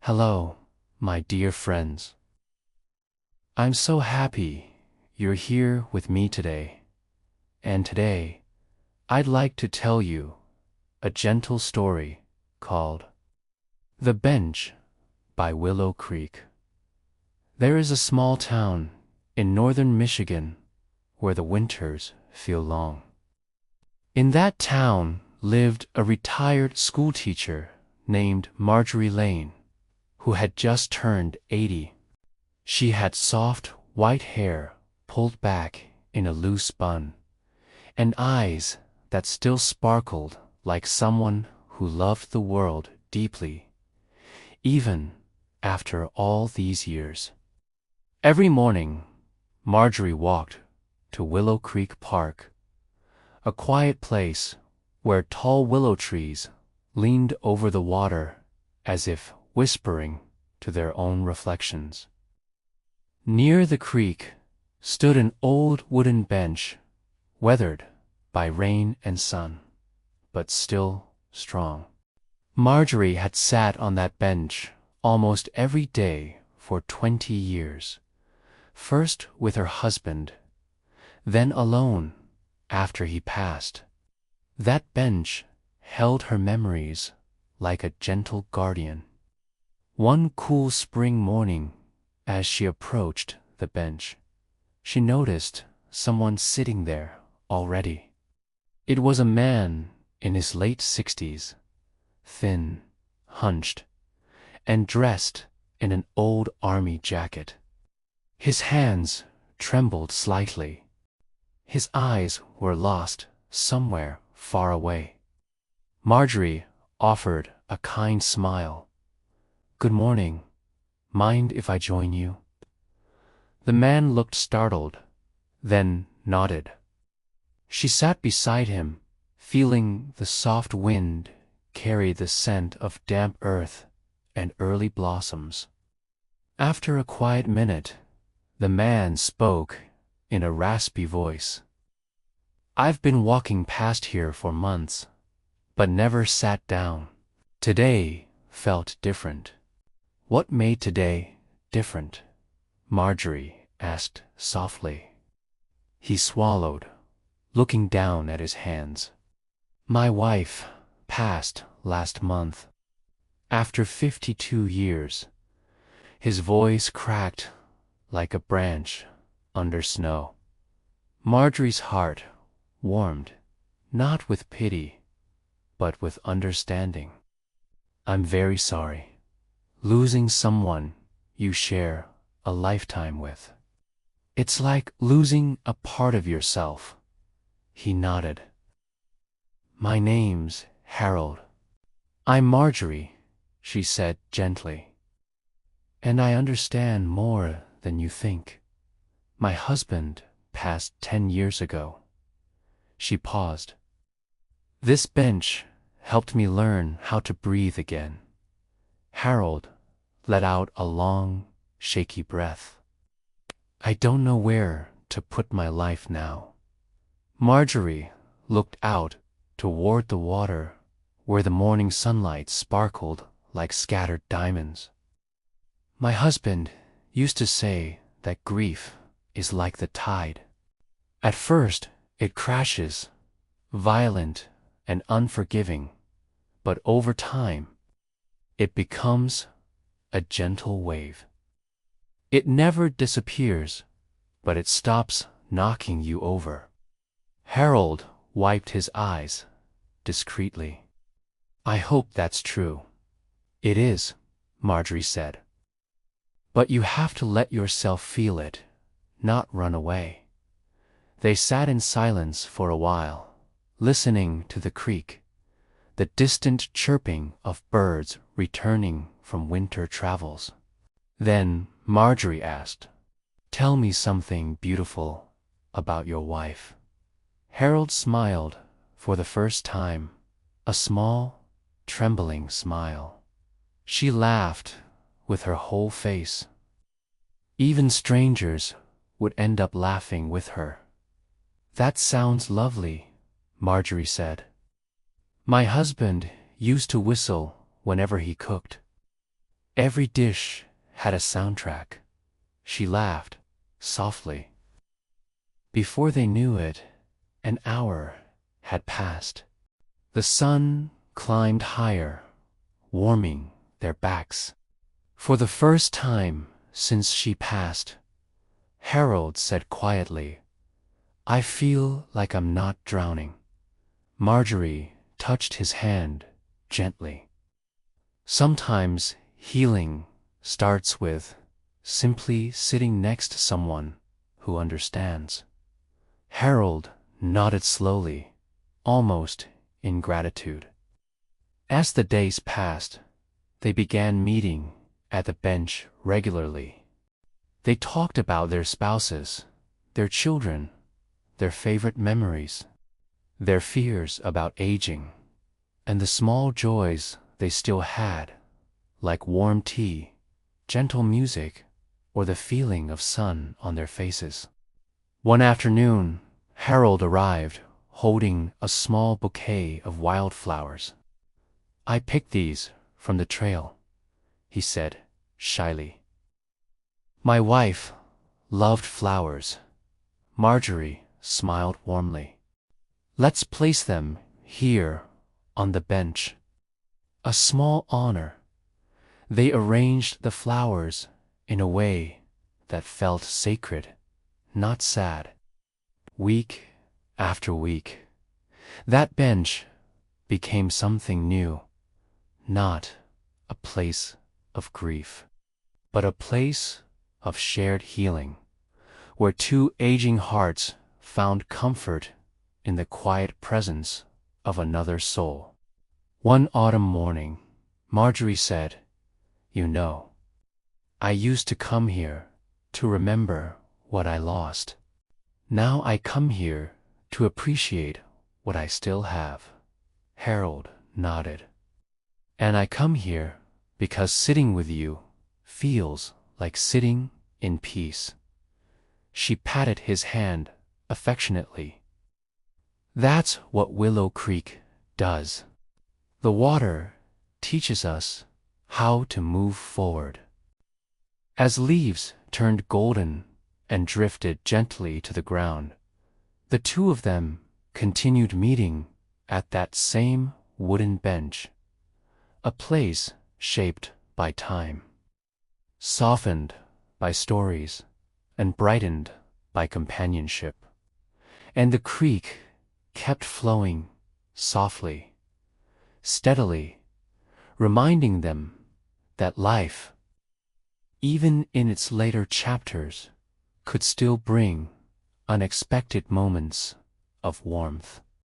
Hello, my dear friends. I'm so happy you're here with me today. And today, I'd like to tell you a gentle story called The Bench by Willow Creek. There is a small town in northern Michigan where the winters feel long. In that town lived a retired schoolteacher named Marjorie Lane, who had just turned 80. She had soft, white hair pulled back in a loose bun, and eyes that still sparkled like someone who loved the world deeply, even after all these years. Every morning, Marjorie walked to Willow Creek Park, a quiet place where tall willow trees leaned over the water as if whispering to their own reflections. Near the creek stood an old wooden bench, weathered by rain and sun, but still strong. Marjorie had sat on that bench almost every day for 20 years, first with her husband, then alone after he passed. That bench held her memories like a gentle guardian. One cool spring morning, as she approached the bench, she noticed someone sitting there already. It was a man in his late 60s, thin, hunched, and dressed in an old army jacket. His hands trembled slightly. His eyes were lost somewhere far away. Marjorie offered a kind smile. "Good morning. Mind if I join you?" The man looked startled, then nodded. She sat beside him, feeling the soft wind carry the scent of damp earth and early blossoms. After a quiet minute, the man spoke in a raspy voice. "I've been walking past here for months, but never sat down. Today felt different." "What made today different?" Marjorie asked softly. He swallowed, looking down at his hands. "My wife passed last month, after 52 years. His voice cracked like a branch under snow. Marjorie's heart warmed, not with pity, but with understanding. "I'm very sorry. Losing someone you share a lifetime with. It's like losing a part of yourself." He nodded. "My name's Harold." "I'm Marjorie," she said gently. "And I understand more than you think. My husband passed 10 years ago." She paused. "This bench helped me learn how to breathe again." Harold let out a long, shaky breath. "I don't know where to put my life now." Marjorie looked out toward the water where the morning sunlight sparkled like scattered diamonds. "My husband used to say that grief is like the tide. At first, it crashes, violent and unforgiving, but over time, it becomes a gentle wave. It never disappears, but it stops knocking you over." Harold wiped his eyes discreetly. "I hope that's true." "It is," Marjorie said. "But you have to let yourself feel it, not run away." They sat in silence for a while, listening to the creek, the distant chirping of birds returning from winter travels. Then Marjorie asked, "Tell me something beautiful about your wife." Harold smiled for the first time, a small, trembling smile. She laughed with her whole face. Even strangers would end up laughing with her. "That sounds lovely," Marjorie said. "My husband used to whistle whenever he cooked." Every dish had a soundtrack. She laughed softly. Before they knew it, an hour had passed. The sun climbed higher, warming their backs. For the first time since she passed, Harold said quietly, "I feel like I'm not drowning." Marjorie touched his hand gently. Sometimes healing starts with simply sitting next to someone who understands. Harold nodded slowly, almost in gratitude. As the days passed, they began meeting at the bench regularly. They talked about their spouses, their children, their favorite memories, their fears about aging, and the small joys they still had, like warm tea, gentle music, or the feeling of sun on their faces. One afternoon, Harold arrived, holding a small bouquet of wildflowers. "I picked these from the trail," he said shyly. "My wife loved flowers." Marjorie smiled warmly. "Let's place them here on the bench." A small honor. They arranged the flowers in a way that felt sacred, not sad. Week after week, that bench became something new, not a place of grief, but a place of shared healing, where two aging hearts found comfort in the quiet presence of another soul. One autumn morning, Marjorie said, "You know, I used to come here to remember what I lost. Now I come here to appreciate what I still have." Harold nodded. "And I come here because sitting with you feels like sitting in peace." She patted his hand affectionately. "That's what Willow Creek does. The water teaches us how to move forward." As leaves turned golden and drifted gently to the ground, the two of them continued meeting at that same wooden bench, a place shaped by time, softened by stories, and brightened by companionship. And the creek kept flowing softly, steadily, reminding them that life, even in its later chapters, could still bring unexpected moments of warmth.